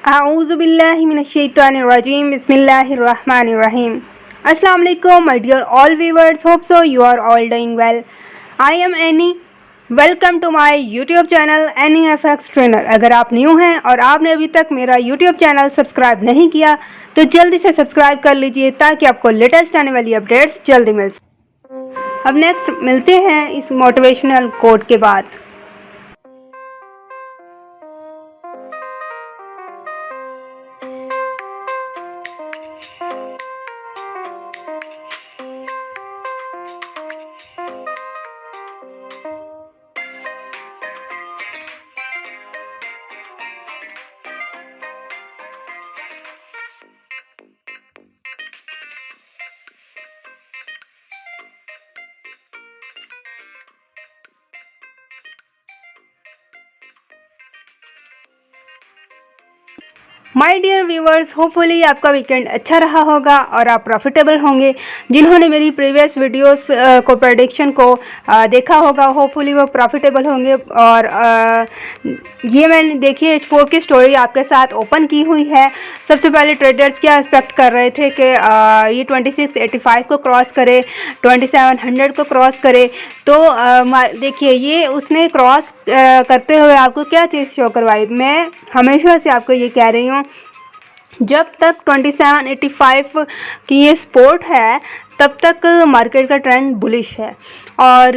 A'udzubillahiminash-shaytanir-rajim. Bismillahir-rahmanir-rahim. Assalamu alaikum, my dear all viewers. Hope so you are all doing well. I am Annie. Welcome to my YouTube channel Annie FX trainer. अगर आप new हैं और आपने अभी तक मेरा YouTube channel subscribe नहीं किया तो जल्दी से सब्सक्राइब कर लीजिए ताकि आपको लेटेस्ट आने वाली अपडेट्स जल्दी मिल सके। अब नेक्स्ट मिलते हैं इस मोटिवेशनल कोट के बाद। माय डियर व्यूवर्स, होपफुली आपका वीकेंड अच्छा रहा होगा और आप प्रॉफिटेबल होंगे। जिन्होंने मेरी प्रीवियस वीडियोस को प्रेडिक्शन को देखा होगा, होपफुली वो प्रॉफिटेबल होंगे। और ये मैंने देखिए H4 की स्टोरी आपके साथ ओपन की हुई है। सबसे पहले ट्रेडर्स क्या एक्सपेक्ट कर रहे थे कि ये 2685 को क्रॉस करे, 2700 को क्रॉस करे। तो देखिए ये उसने क्रॉस करते हुए आपको क्या चीज़ शो करवाई। मैं हमेशा से आपको ये कह रही हूँ, जब तक 2785 की ये सपोर्ट है तब तक मार्केट का ट्रेंड बुलिश है और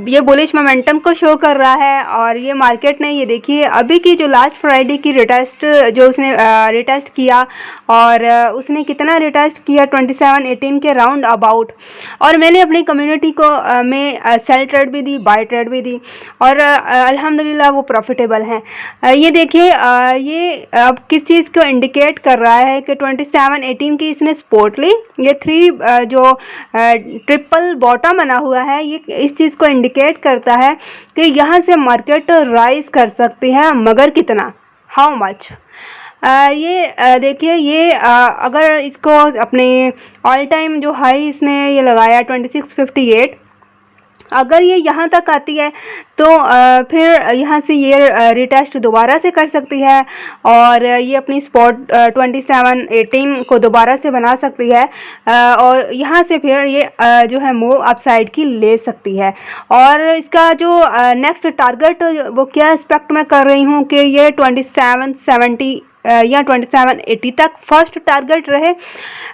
ये बुलिश मोमेंटम को शो कर रहा है। और ये मार्केट ने ये देखिए अभी की जो लास्ट फ्राइडे की रिटेस्ट जो उसने रिटेस्ट किया, और उसने कितना रिटेस्ट किया 2718 के राउंड अबाउट। और मैंने अपनी कम्युनिटी को में सेल ट्रेड भी दी, बाय ट्रेड भी दी और अल्हम्दुलिल्लाह वो प्रॉफिटेबल हैं। ये देखिए ये अब किस चीज़ को इंडिकेट कर रहा है कि 2718 की इसने सपोर्ट ली। ये 3 जो ट्रिपल बॉटम बना हुआ है, ये इस चीज़ को इंडिकेट करता है कि यहाँ से मार्केट राइज कर सकती है, मगर कितना, हाउ मच। ये देखिए ये अगर इसको अपने ऑल टाइम जो हाई इसने ये लगाया 2658, अगर ये यहाँ तक आती है तो फिर यहाँ से ये रिटेस्ट दोबारा से कर सकती है और ये अपनी स्पॉट 2718 को दोबारा से बना सकती है और यहाँ से फिर ये जो है मूव अपसाइड की ले सकती है। और इसका जो नेक्स्ट टारगेट वो क्या एक्सपेक्ट मैं कर रही हूँ कि ये 2770 या 2780 तक फर्स्ट टारगेट रहे।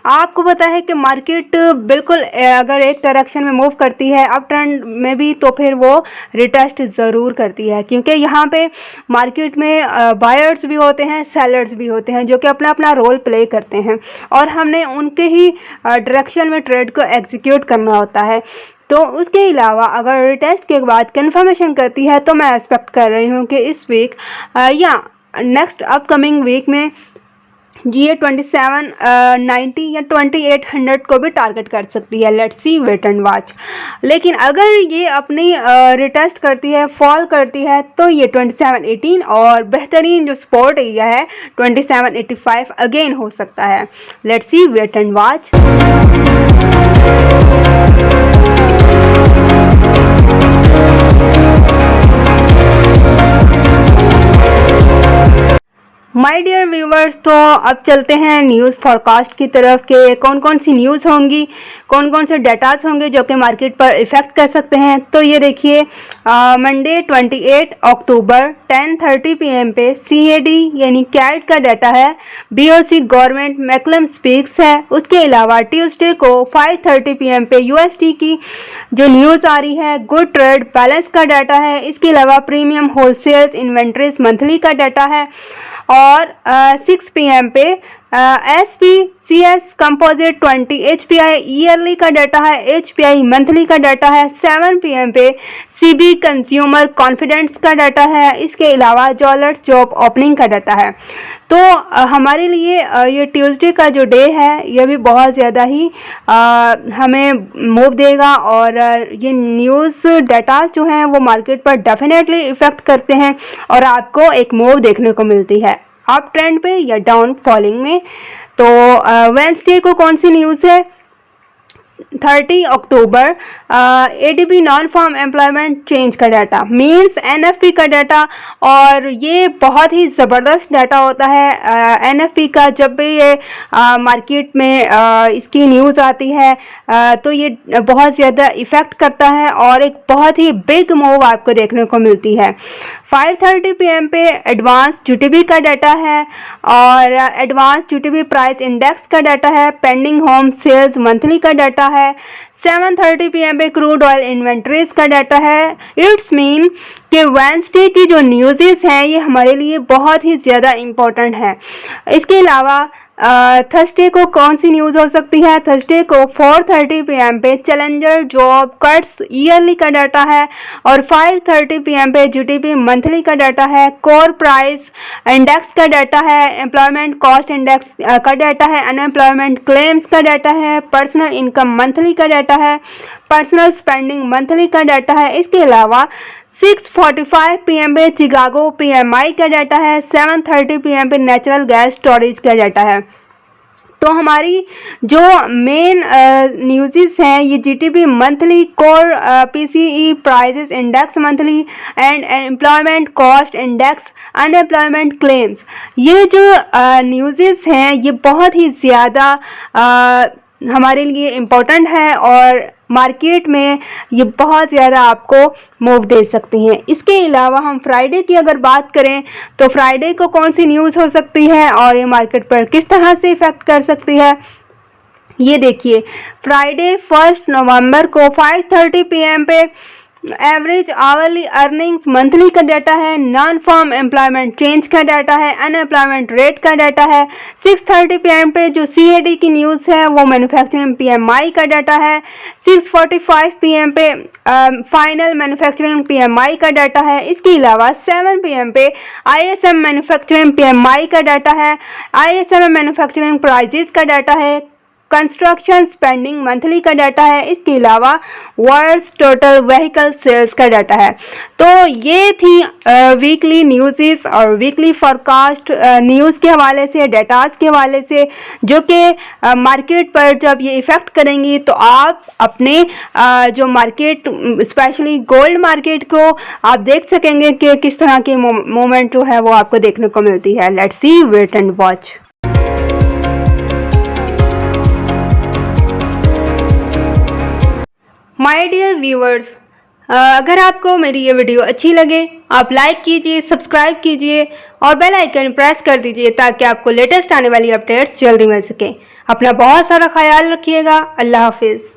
आपको पता है कि मार्केट बिल्कुल अगर एक डायरेक्शन में मूव करती है अप ट्रेंड में भी, तो फिर वो रिटेस्ट ज़रूर करती है, क्योंकि यहाँ पे मार्केट में बायर्स भी होते हैं, सेलर्स भी होते हैं जो कि अपना अपना रोल प्ले करते हैं और हमने उनके ही डायरेक्शन में ट्रेड को एग्जीक्यूट करना होता है। तो उसके अलावा अगर रिटेस्ट के बाद कंफर्मेशन करती है तो मैं एक्सपेक्ट कर रही हूँ कि इस वीक या नेक्स्ट अपकमिंग वीक में ये 2790 या 2800 को भी टारगेट कर सकती है। Let's see, wait and watch. लेकिन अगर ये अपनी रिटेस्ट करती है, फॉल करती है, तो ये 2718 और बेहतरीन जो सपोर्ट एरिया है 2785 अगेन हो सकता है। Let's see, wait and watch. My dear viewers, तो अब चलते हैं न्यूज़ फॉरकास्ट की तरफ के कौन कौन सी न्यूज़ होंगी, कौन कौन से डेटास होंगे जो कि मार्केट पर इफ़ेक्ट कर सकते हैं। तो ये देखिए मंडे 28 अक्टूबर 10:30 PM पे CAD यानी कैट का डाटा है, BOC गवर्नमेंट मैकलम स्पीक्स है। उसके अलावा ट्यूसडे को 5:30 PM पे USD की जो न्यूज़ आ रही है, गुड ट्रेड बैलेंस का डाटा है। इसके अलावा प्रीमियम होलसेल्स इन्वेंट्रीज मंथली का डाटा है और 6 PM पे SPCS कंपोजिट 20 HPI ईयरली का डाटा है, HPI मंथली का डाटा है। 7 PM पे CB कंज्यूमर कॉन्फिडेंस का डाटा है। इसके अलावा जॉलर्स जॉब ओपनिंग का डाटा है। तो हमारे लिए ये ट्यूसडे का जो डे है ये भी बहुत ज़्यादा ही हमें मूव देगा और ये न्यूज़ डाटास जो हैं वो मार्केट पर डेफिनेटली इफ़ेक्ट करते हैं और आपको एक मूव देखने को मिलती है अप ट्रेंड पे या डाउन फॉलिंग में। तो वेडनेसडे को कौन सी न्यूज़ है? 30 अक्टूबर ADP non farm employment change का डाटा मीन्स NFP का डाटा, और ये बहुत ही ज़बरदस्त डाटा होता है NFP का। जब भी ये मार्केट में इसकी न्यूज़ आती है तो ये बहुत ज़्यादा इफ़ेक्ट करता है और एक बहुत ही बिग मूव आपको देखने को मिलती है। 5:30 PM पे एडवांस GTB का डाटा है और एडवांस GTB प्राइस इंडेक्स का डाटा है। पेंडिंग होम सेल्स मंथली का डाटा है। 7:30 PM पे क्रूड ऑयल इन्वेंट्रीज का डाटा है। इट्स मीन कि वेंसडे की जो न्यूज़ेस हैं ये हमारे लिए बहुत ही ज़्यादा इम्पोर्टेंट है। इसके अलावा थर्सडे को कौन सी न्यूज़ हो सकती है? थर्सडे को 4:30 PM पे चैलेंजर जॉब कट्स ईयरली का डाटा है और 5:30 PM पे GDP मंथली का डाटा है। कोर प्राइस इंडेक्स का डाटा है। एम्प्लॉयमेंट कॉस्ट इंडेक्स का डाटा है। अनएम्प्लॉयमेंट क्लेम्स का डाटा है। पर्सनल इनकम मंथली का डाटा है। पर्सनल स्पेंडिंग मंथली का डाटा है। इसके अलावा 6:45 PM पे चिकागो PMI का डाटा है। 7:30 PM पे नेचुरल गैस स्टोरेज का डाटा है। तो हमारी जो मेन न्यूज़ेस हैं ये GTB monthly, core PCE prices index monthly and employment cost index, unemployment claims, ये जो न्यूज़ेस हैं ये बहुत ही ज़्यादा हमारे लिए इम्पोर्टेंट है और मार्केट में ये बहुत ज़्यादा आपको मूव दे सकती हैं। इसके अलावा हम फ्राइडे की अगर बात करें तो फ्राइडे को कौन सी न्यूज़ हो सकती है और ये मार्केट पर किस तरह से इफ़ेक्ट कर सकती है, ये देखिए। फ्राइडे 1 नवंबर को 5:30 PM पे एवरेज आवरली अर्निंग्स मंथली का डाटा है। नॉन फार्म एम्प्लॉयमेंट चेंज का डाटा है। अनएम्प्लॉयमेंट रेट का डाटा है। 6:30 PM पे जो CAD की न्यूज़ है वो मैन्युफैक्चरिंग PMI का डाटा है। 6:45 PM पे फाइनल मैन्युफैक्चरिंग PMI का डाटा है। इसके अलावा 7 PM पे ISM मैन्युफैक्चरिंग PMI का डाटा है। ISM मैन्युफैक्चरिंग प्राइजेस का डाटा है। कंस्ट्रक्शन स्पेंडिंग मंथली का डाटा है। इसके अलावा वर्ल्ड्स टोटल व्हीकल सेल्स का डाटा है। तो ये थी वीकली न्यूज़ेस और वीकली फोरकास्ट न्यूज़ के हवाले से, डेटाज के हवाले से, जो कि मार्केट पर जब ये इफ़ेक्ट करेंगी तो आप अपने जो मार्केट स्पेशली गोल्ड मार्केट को आप देख सकेंगे कि किस तरह की मूवमेंट जो है वो आपको देखने को मिलती है। Let's see, wait and watch. My dear viewers, अगर आपको मेरी ये वीडियो अच्छी लगे आप लाइक कीजिए, सब्सक्राइब कीजिए और बेल आइकन प्रेस कर दीजिए ताकि आपको लेटेस्ट आने वाली अपडेट्स जल्दी मिल सके। अपना बहुत सारा ख्याल रखिएगा। अल्लाह हाफिज़।